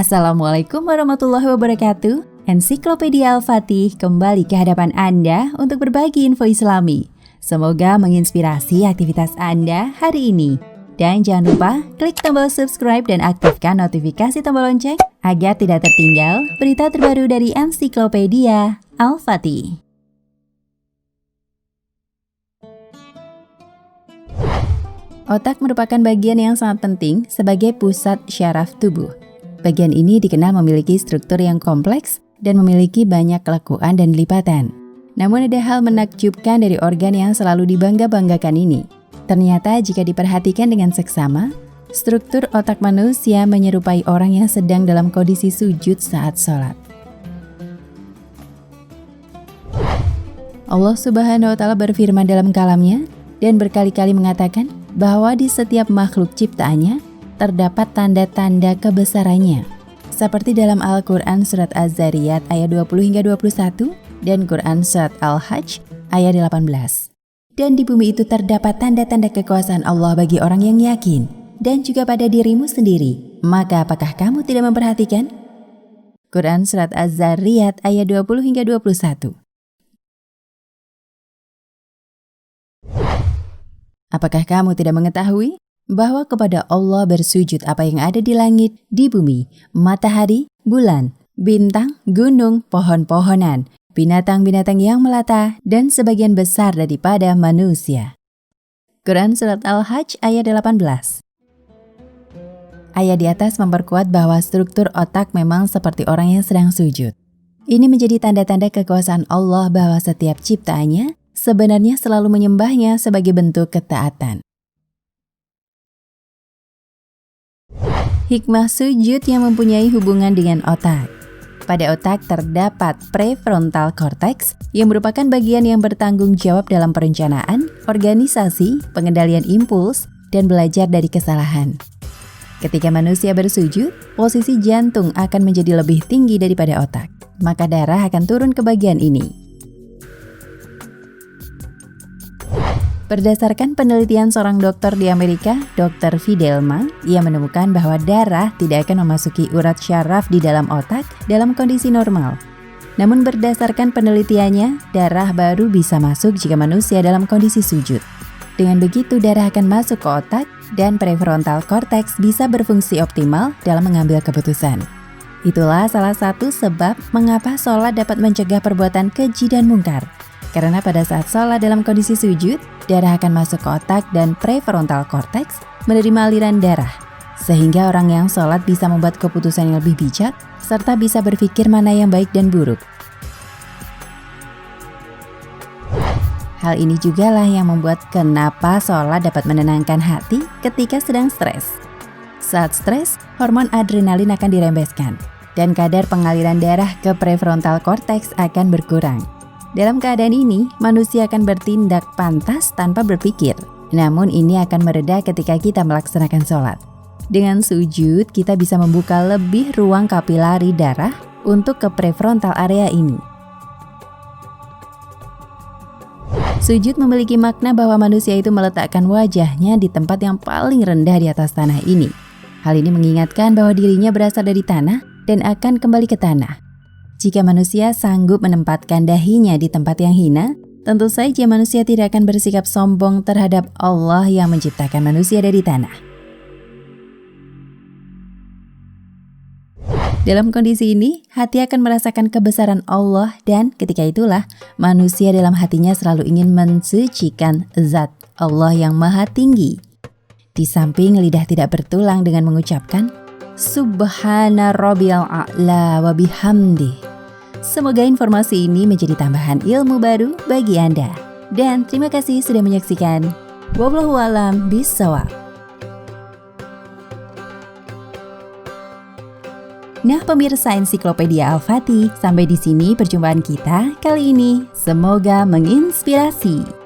Assalamualaikum warahmatullahi wabarakatuh. Ensiklopedia Al-Fatih kembali ke hadapan Anda untuk berbagi info Islami. Semoga menginspirasi aktivitas Anda hari ini. Dan jangan lupa klik tombol subscribe dan aktifkan notifikasi tombol lonceng agar tidak tertinggal berita terbaru dari Ensiklopedia Al-Fatih. Otak merupakan bagian yang sangat penting sebagai pusat syaraf tubuh. Bagian ini dikenal memiliki struktur yang kompleks dan memiliki banyak kelekuan dan lipatan. Namun ada hal menakjubkan dari organ yang selalu dibangga-banggakan ini. Ternyata jika diperhatikan dengan seksama, struktur otak manusia menyerupai orang yang sedang dalam kondisi sujud saat sholat. Allah Subhanahu wa Ta'ala berfirman dalam kalamnya dan berkali-kali mengatakan bahwa di setiap makhluk ciptaannya terdapat tanda-tanda kebesarannya. Seperti dalam Al-Quran Surat Az-Zariyat ayat 20-21 dan Quran Surat Al-Hajj ayat 18. Dan di bumi itu terdapat tanda-tanda kekuasaan Allah bagi orang yang yakin, dan juga pada dirimu sendiri. Maka apakah kamu tidak memperhatikan? Quran Surat Az-Zariyat ayat 20-21. Apakah kamu tidak mengetahui bahwa kepada Allah bersujud apa yang ada di langit, di bumi, matahari, bulan, bintang, gunung, pohon-pohonan, binatang-binatang yang melata, dan sebagian besar daripada manusia. Quran Surat Al-Hajj ayat 18. Ayat di atas memperkuat bahwa struktur otak memang seperti orang yang sedang sujud. Ini menjadi tanda-tanda kekuasaan Allah bahwa setiap ciptaannya sebenarnya selalu menyembahnya sebagai bentuk ketaatan. Hikmah sujud yang mempunyai hubungan dengan otak. Pada otak terdapat prefrontal cortex yang merupakan bagian yang bertanggung jawab dalam perencanaan, organisasi, pengendalian impuls, dan belajar dari kesalahan. Ketika manusia bersujud, posisi jantung akan menjadi lebih tinggi daripada otak, maka darah akan turun ke bagian ini. Berdasarkan penelitian seorang dokter di Amerika, Dr. Fidelma, ia menemukan bahwa darah tidak akan memasuki urat syaraf di dalam otak dalam kondisi normal. Namun berdasarkan penelitiannya, darah baru bisa masuk jika manusia dalam kondisi sujud. Dengan begitu, darah akan masuk ke otak dan prefrontal cortex bisa berfungsi optimal dalam mengambil keputusan. Itulah salah satu sebab mengapa sholat dapat mencegah perbuatan keji dan mungkar. Karena pada saat sholat dalam kondisi sujud, darah akan masuk ke otak dan prefrontal cortex menerima aliran darah. Sehingga orang yang sholat bisa membuat keputusan yang lebih bijak, serta bisa berpikir mana yang baik dan buruk. Hal ini jugalah yang membuat kenapa sholat dapat menenangkan hati ketika sedang stres. Saat stres, hormon adrenalin akan dirembeskan, dan kadar pengaliran darah ke prefrontal cortex akan berkurang. Dalam keadaan ini, manusia akan bertindak pantas tanpa berpikir. Namun ini akan mereda ketika kita melaksanakan sholat. Dengan sujud, kita bisa membuka lebih ruang kapilari darah untuk ke prefrontal area ini. Sujud memiliki makna bahwa manusia itu meletakkan wajahnya di tempat yang paling rendah di atas tanah ini. Hal ini mengingatkan bahwa dirinya berasal dari tanah dan akan kembali ke tanah. Jika manusia sanggup menempatkan dahinya di tempat yang hina, tentu saja manusia tidak akan bersikap sombong terhadap Allah yang menciptakan manusia dari tanah. Dalam kondisi ini, hati akan merasakan kebesaran Allah dan ketika itulah manusia dalam hatinya selalu ingin mensucikan zat Allah yang maha tinggi. Di samping lidah tidak bertulang dengan mengucapkan Subhana Rabbiyal A'la wa bihamdih. Semoga informasi ini menjadi tambahan ilmu baru bagi Anda. Dan terima kasih sudah menyaksikan. Wallahu a'lam bishawab. Nah pemirsa Ensiklopedia Al-Fatih, sampai di sini perjumpaan kita kali ini. Semoga menginspirasi.